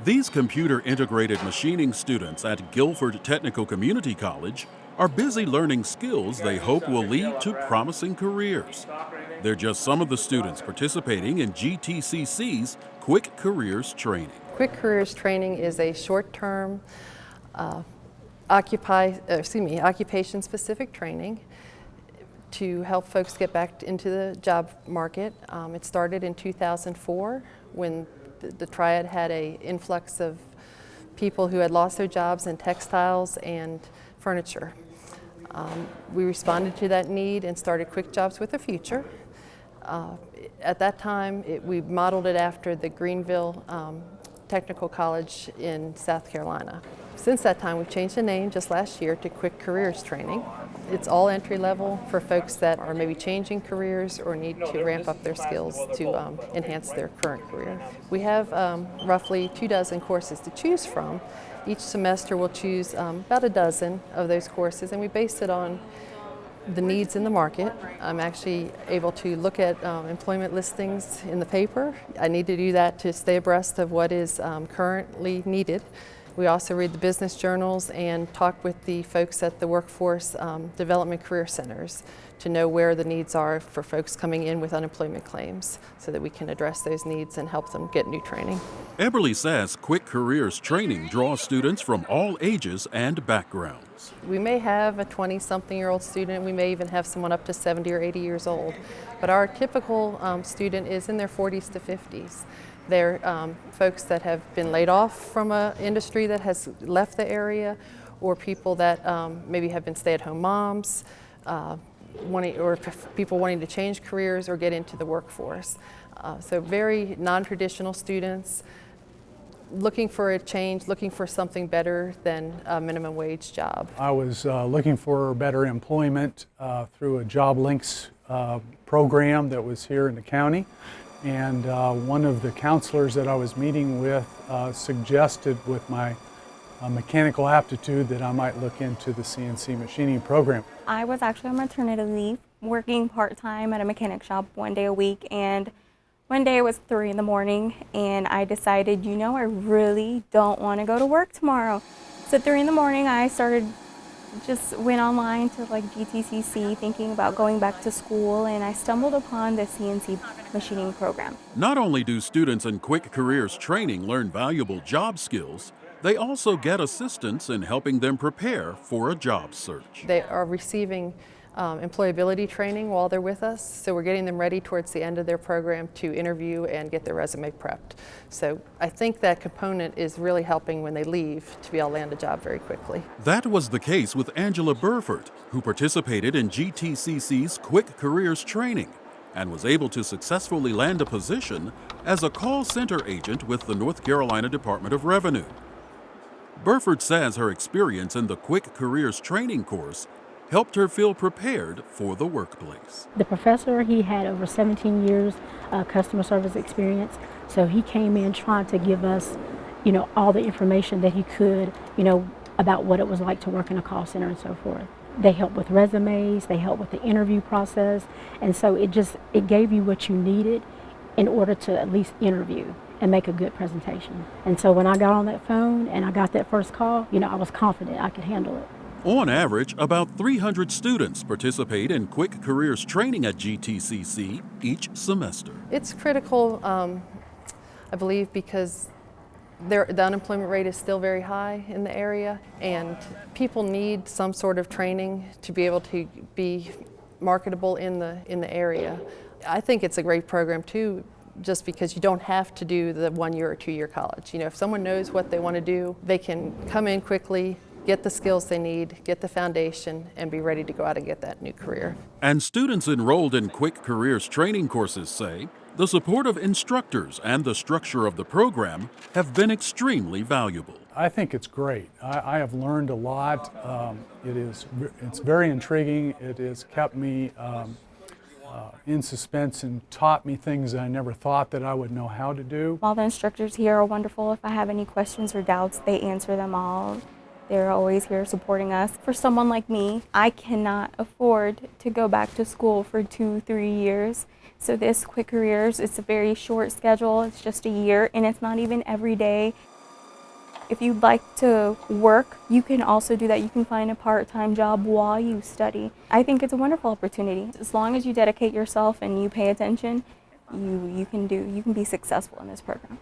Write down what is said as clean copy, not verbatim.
These computer-integrated machining students at Guilford Technical Community College are busy learning skills they hope will lead to promising careers. They're just some of the students participating in GTCC's Quick Careers Training. Quick Careers Training is a short-term occupation-specific training to help folks get back into the job market. It started in 2004 when the Triad had an influx of people who had lost their jobs in textiles and furniture. We responded to that need and started Quick Jobs with a Future. At that time, we modeled it after the Greenville Technical College in South Carolina. Since that time, we've changed the name just last year to Quick Careers Training. It's all entry level for folks that are maybe changing careers or need to ramp up their skills to enhance their current career. We have roughly 24 courses to choose from. Each semester we'll choose about a dozen of those courses, and we base it on the needs in the market. I'm actually able to look at employment listings in the paper. I need to do that to stay abreast of what is currently needed. We also read the business journals and talk with the folks at the Workforce Development Career Centers to know where the needs are for folks coming in with unemployment claims so that we can address those needs and help them get new training. Eberly says Quick Careers Training draws students from all ages and backgrounds. We may have a 20-something-year-old student, we may even have someone up to 70 or 80 years old, but our typical student is in their 40s to 50s. They're folks that have been laid off from an industry that has left the area, or people that maybe have been stay-at-home moms, or people wanting to change careers or get into the workforce. So very non-traditional students looking for a change, looking for something better than a minimum wage job. I was looking for better employment through a Job Links program that was here in the county. And one of the counselors that I was meeting with suggested with my mechanical aptitude that I might look into the CNC machining program. I was actually on maternity leave, working part-time at a mechanic shop 1 day a week, and one day it was 3 in the morning and I decided, you know, I really don't want to go to work tomorrow. So 3 in the morning I just went online to like GTCC thinking about going back to school, and I stumbled upon the CNC machining program. Not only do students in Quick Careers Training learn valuable job skills, they also get assistance in helping them prepare for a job search. They are receiving employability training while they're with us, so we're getting them ready towards the end of their program to interview and get their resume prepped. So I think that component is really helping when they leave to be able to land a job very quickly. That was the case with Angela Burford, who participated in GTCC's Quick Careers Training and was able to successfully land a position as a call center agent with the North Carolina Department of Revenue. Burford says her experience in the Quick Careers Training course helped her feel prepared for the workplace. The professor, he had over 17 years customer service experience, so he came in trying to give us, all the information that he could, about what it was like to work in a call center and so forth. They help with resumes, they help with the interview process, and so it gave you what you needed in order to at least interview and make a good presentation. And so when I got on that phone and I got that first call, I was confident I could handle it. On average, about 300 students participate in Quick Careers Training at GTCC each semester. It's critical, I believe, because the unemployment rate is still very high in the area, and people need some sort of training to be able to be marketable in the area. I think it's a great program too, just because you don't have to do the 1 year or 2 year college. If someone knows what they want to do, they can come in quickly, get the skills they need, get the foundation, and be ready to go out and get that new career. And students enrolled in Quick Careers Training courses say the support of instructors and the structure of the program have been extremely valuable. I think it's great. I have learned a lot. It's very intriguing. It has kept me in suspense and taught me things that I never thought that I would know how to do. All the instructors here are wonderful. If I have any questions or doubts, they answer them all. They're always here supporting us. For someone like me, I cannot afford to go back to school for 2-3 years. So this Quick Careers, it's a very short schedule. It's just a year, and it's not even every day. If you'd like to work, you can also do that. You can find a part-time job while you study. I think it's a wonderful opportunity. As long as you dedicate yourself and you pay attention, you can be successful in this program.